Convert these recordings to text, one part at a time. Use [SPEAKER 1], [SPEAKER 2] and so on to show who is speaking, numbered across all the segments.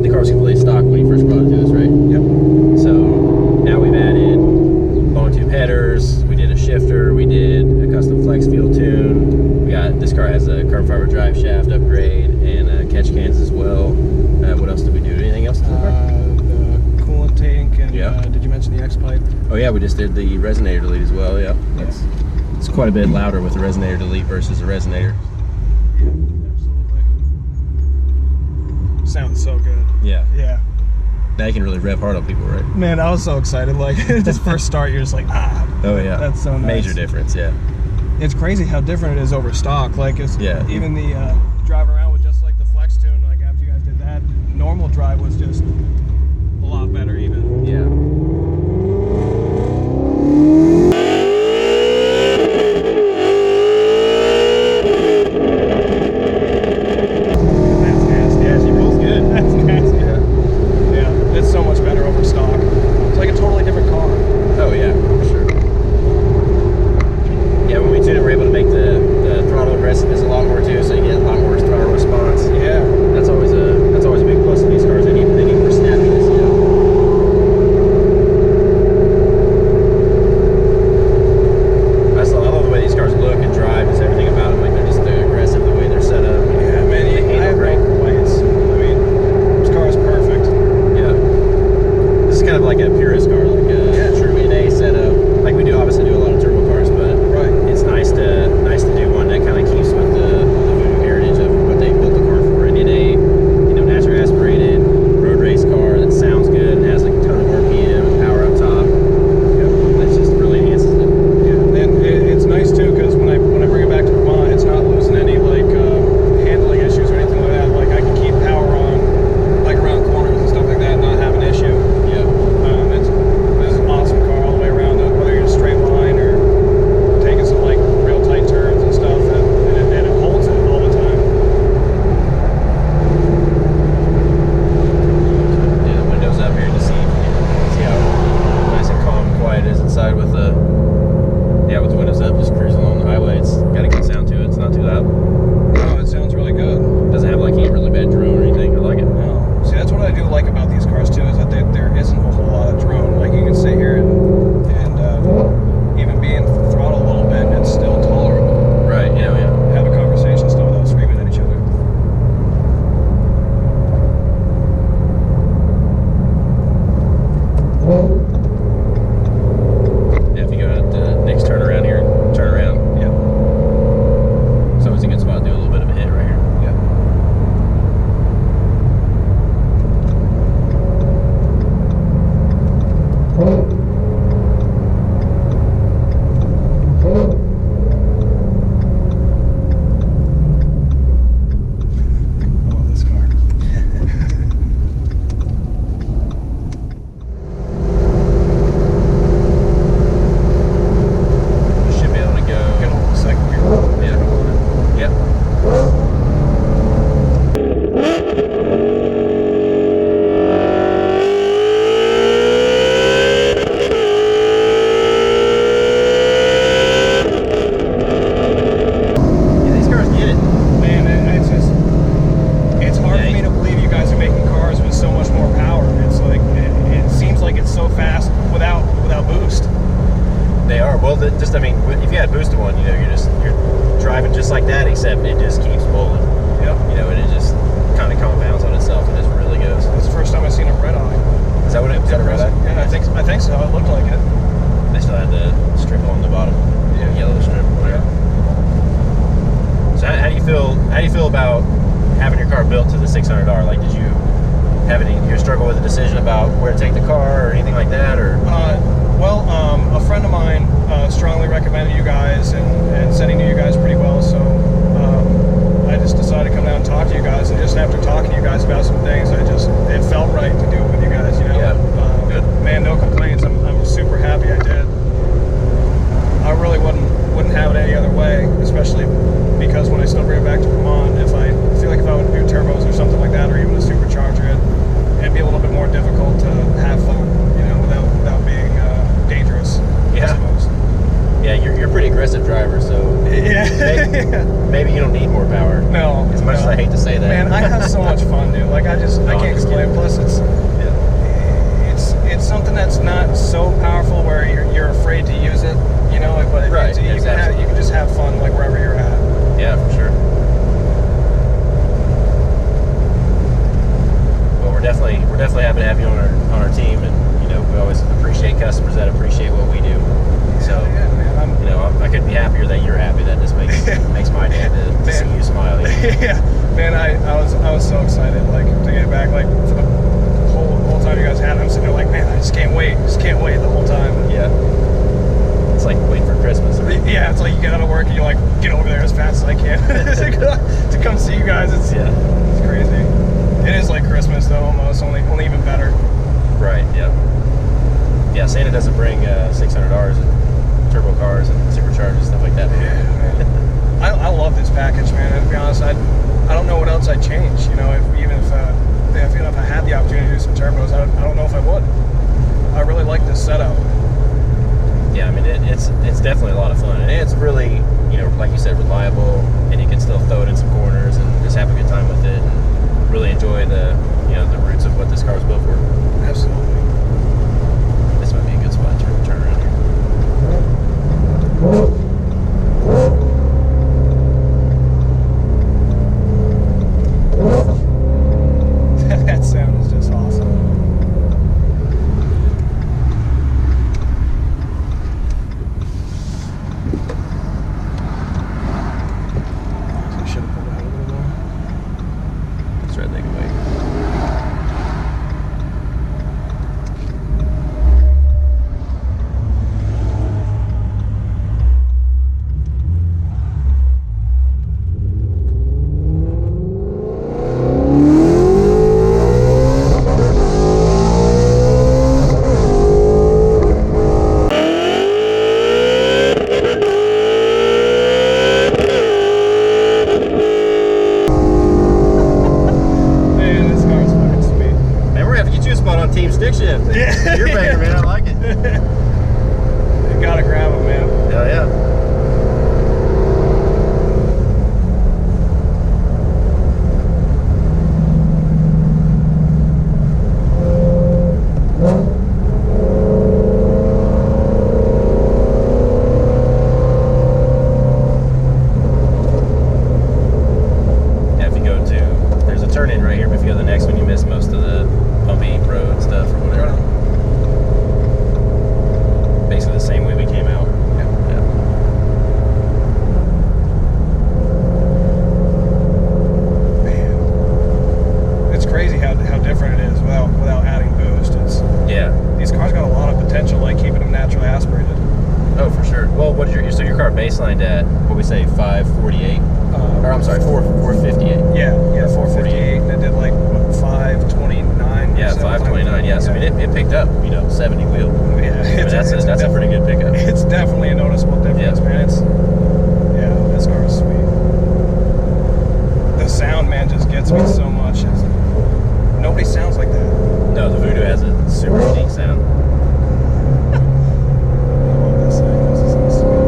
[SPEAKER 1] the car was completely stock when you first brought it to us, right?
[SPEAKER 2] Yep.
[SPEAKER 1] So now we've added long tube headers, we did a shifter, we did a custom flex fuel tune. This car has a carbon fiber drive shaft upgrade and catch cans as well. What else did we do? Anything else to the car?
[SPEAKER 2] The coolant tank and did you mention the X pipe?
[SPEAKER 1] Oh yeah, we just did the resonator delete as well. Yeah, it's quite a bit louder with the resonator delete versus a resonator.
[SPEAKER 2] Yeah, absolutely. Sounds so good.
[SPEAKER 1] Yeah.
[SPEAKER 2] Yeah.
[SPEAKER 1] Now you can really rev hard on people, right?
[SPEAKER 2] Man, I was so excited. Like just first start, you're just like, ah.
[SPEAKER 1] Oh yeah.
[SPEAKER 2] That's so nice.
[SPEAKER 1] Major difference, yeah.
[SPEAKER 2] It's crazy how different it is over stock. Like it's even the driving around with just like the flex tune. Like after you guys did that, normal drive was just a lot better even.
[SPEAKER 1] Yeah.
[SPEAKER 2] That's nasty.
[SPEAKER 1] Yeah, she rolls good.
[SPEAKER 2] That's nasty. Yeah, it's so much better over stock. It's like a totally different car.
[SPEAKER 1] Oh yeah, for sure. Yeah, when we tuned it, we're able to make the throttle aggressiveness a lot more too, so you get a lot more throttle response.
[SPEAKER 2] Yeah,
[SPEAKER 1] that's always a big plus in these cars. They need more snappiness, you know. I love the way these cars look and drive. Is everything about them like they're just aggressive the way they're set up.
[SPEAKER 2] Yeah, man, I have no complaints. I mean, this car is perfect.
[SPEAKER 1] Yeah, this is kind of like a purist car, like a true NA setup. Like we do obviously do a lot of turbo cars, but it's nice to do one that kind of keeps with the voodoo heritage of what they built the car for. And in a naturally aspirated road race car that sounds good and has like a ton of RPM and power up top. That just really enhances it.
[SPEAKER 2] Yeah, and it's nice too because when I bring it back to Vermont, it's not losing any like handling issues or anything like that. Like I can keep power on like around corners and stuff like that, and not have an issue.
[SPEAKER 1] Yeah.
[SPEAKER 2] This is an awesome car all the way around. Whether you're in a straight line or taking some like real tight turns and stuff, and it holds it all the time.
[SPEAKER 1] Yeah, the windows up here to see how nice and calm and quiet it is inside with the windows up, just cruising along the highway. It's got a good sound to it. It's not too loud.
[SPEAKER 2] No, it sounds really good.
[SPEAKER 1] Doesn't have like any really bad drone or anything. I like it.
[SPEAKER 2] No. See, that's what I do like about these cars too, is that there isn't a whole lot of drone. Like you can sit here and even be in throttle a little bit, and it's still tolerable.
[SPEAKER 1] Right. Yeah.
[SPEAKER 2] Have a conversation still without screaming at each other.
[SPEAKER 1] Yeah, if you go to the next turn around here, turn around.
[SPEAKER 2] Yeah.
[SPEAKER 1] It's always a good spot to do a little bit of a hit right here.
[SPEAKER 2] Yeah. I love this car.
[SPEAKER 1] Should be able to go.
[SPEAKER 2] Get a little second gear.
[SPEAKER 1] Yeah. Yep. Yeah, these cars get it.
[SPEAKER 2] Man, it's hard for me to believe you guys are making cars with so much more power. It's like it seems like it's so fast without boost.
[SPEAKER 1] They are. Well, I mean, if you had boosted one, you're driving just like that, except it just keeps bowling.
[SPEAKER 2] Yep.
[SPEAKER 1] And it just kind of compounds on itself and just really goes.
[SPEAKER 2] It's the first time I've seen a red eye.
[SPEAKER 1] Is that what it was? Is that a red eye?
[SPEAKER 2] Yeah, I think so. It looked like it.
[SPEAKER 1] They still had the strip on the bottom, yellow strip. Whatever. So how do you feel about having your car built to the $600? Like, did you have you struggle with a decision about where to take the car or anything like that, or?
[SPEAKER 2] A friend of mine strongly recommended you guys and said he knew you guys pretty well, so I just decided to come down and talk to you guys, and just after talking to you guys about some things, it felt right to do it with you guys,
[SPEAKER 1] Yeah, good.
[SPEAKER 2] Man, no complaints. I'm super happy I did. I really wouldn't have it any other way, especially because when I still bring it back to Vermont, if I feel like if I would do turbos or something like that, or even a supercharger, it'd be a little bit more difficult to have fun, without being dangerous.
[SPEAKER 1] Yeah.
[SPEAKER 2] I suppose.
[SPEAKER 1] Yeah, you're a pretty aggressive driver, so
[SPEAKER 2] yeah.
[SPEAKER 1] maybe you don't need more power.
[SPEAKER 2] No.
[SPEAKER 1] As much as I hate to say that.
[SPEAKER 2] Man, I have so much fun, dude. Like I just I can't complain. Plus, it's something that's not so powerful where you're afraid to use it, you know. But
[SPEAKER 1] right,
[SPEAKER 2] you can just have fun like wherever you're at.
[SPEAKER 1] Yeah, for sure. Well, we're definitely happy to have you on our team, and you know, we always appreciate customers that appreciate what we do. So,
[SPEAKER 2] yeah, man,
[SPEAKER 1] you know, I couldn't be happier that you're happy. That just makes my day to see you smile.
[SPEAKER 2] Yeah, man, I was so excited, like, to get back, like, for the whole time you guys had it. I'm sitting there like, man, I just can't wait the whole time.
[SPEAKER 1] Yeah, it's like waiting for Christmas.
[SPEAKER 2] Yeah, it's like you get out of work and you like get over there as fast as I can to come see you guys. It's crazy. It is like Christmas though, almost, only even better.
[SPEAKER 1] Right. Yeah. Yeah. Santa doesn't bring $600 in turbo cars and superchargers and stuff like that.
[SPEAKER 2] Yeah, man. I love this package, man. And to be honest, I don't know what else I'd change. You know, if I had the opportunity to do some turbos, I don't know if I would. I really like this setup.
[SPEAKER 1] Yeah, I mean it's definitely a lot of fun, and it's really, you know, like you said, reliable, and you can still throw it in some corners and just have a good time with it, and really enjoy the roots of what this car was built for.
[SPEAKER 2] Absolutely.
[SPEAKER 1] This might be a good spot to turn around
[SPEAKER 2] here. That sound is just awesome.
[SPEAKER 1] Team stick shift.
[SPEAKER 2] Yeah.
[SPEAKER 1] You're better, man. I like it.
[SPEAKER 2] You gotta grab them, man.
[SPEAKER 1] Hell yeah. Yeah, if you go to, there's a turn in right here, but if you go to the next one, you miss most of the bumpy road stuff or whatever. Basically the same way we came out. Yeah.
[SPEAKER 2] Man, it's crazy how different it is without adding boost. These cars got a lot of potential, like keeping them naturally aspirated.
[SPEAKER 1] Oh, for sure. Well, what is your car baselined at? What we say, 548? Or I'm sorry, 458.
[SPEAKER 2] Yeah, 458. And it did like what, 529.
[SPEAKER 1] Yeah, 529. Yeah, so I mean, it picked up, 70 wheel.
[SPEAKER 2] Yeah,
[SPEAKER 1] I mean, that's a pretty good pickup.
[SPEAKER 2] It's definitely a noticeable difference, man. This car is sweet. The sound, man, just gets me so much. Nobody sounds like that.
[SPEAKER 1] No, the Voodoo has a super unique sound.
[SPEAKER 2] I love this thing. This is so sweet.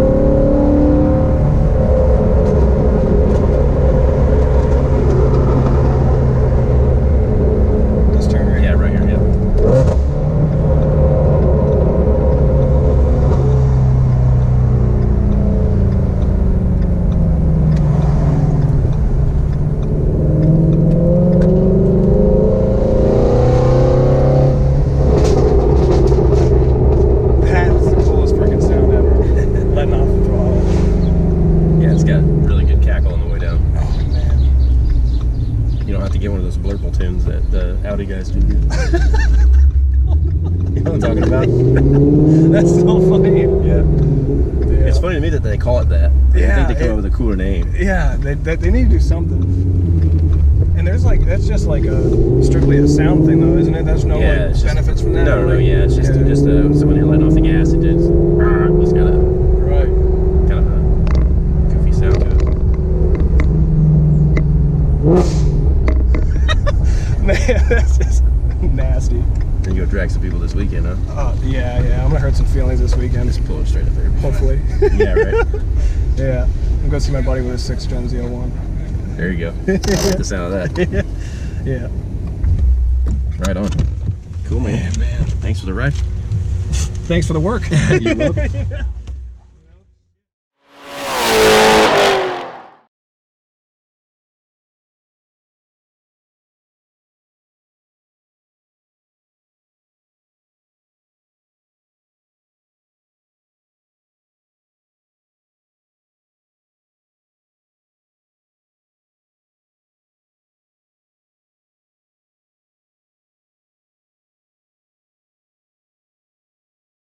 [SPEAKER 2] This turn right here.
[SPEAKER 1] Yeah, right here, yeah. Guys do. You know what I'm talking about?
[SPEAKER 2] That's so funny.
[SPEAKER 1] Yeah. It's funny to me that they call it that. I think they come up with a cooler name.
[SPEAKER 2] Yeah, they need to do something. And there's that's just like strictly a sound thing though, isn't it? There's no benefits from that.
[SPEAKER 1] No, yeah, it's just so when you're letting off the gas, it just got a kind of a goofy sound to it.
[SPEAKER 2] Man, that's just nasty.
[SPEAKER 1] Then you go drag some people this weekend, huh?
[SPEAKER 2] Yeah. I'm gonna hurt some feelings this weekend.
[SPEAKER 1] Just pull it straight up there.
[SPEAKER 2] Hopefully.
[SPEAKER 1] Yeah, right.
[SPEAKER 2] Yeah. I'm going to see my buddy with his 6th Gen Z01.
[SPEAKER 1] There you go. I like the sound of that.
[SPEAKER 2] Yeah.
[SPEAKER 1] Right on. Cool, man.
[SPEAKER 2] Man.
[SPEAKER 1] Thanks for the ride.
[SPEAKER 2] Thanks for the work.
[SPEAKER 1] You're welcome.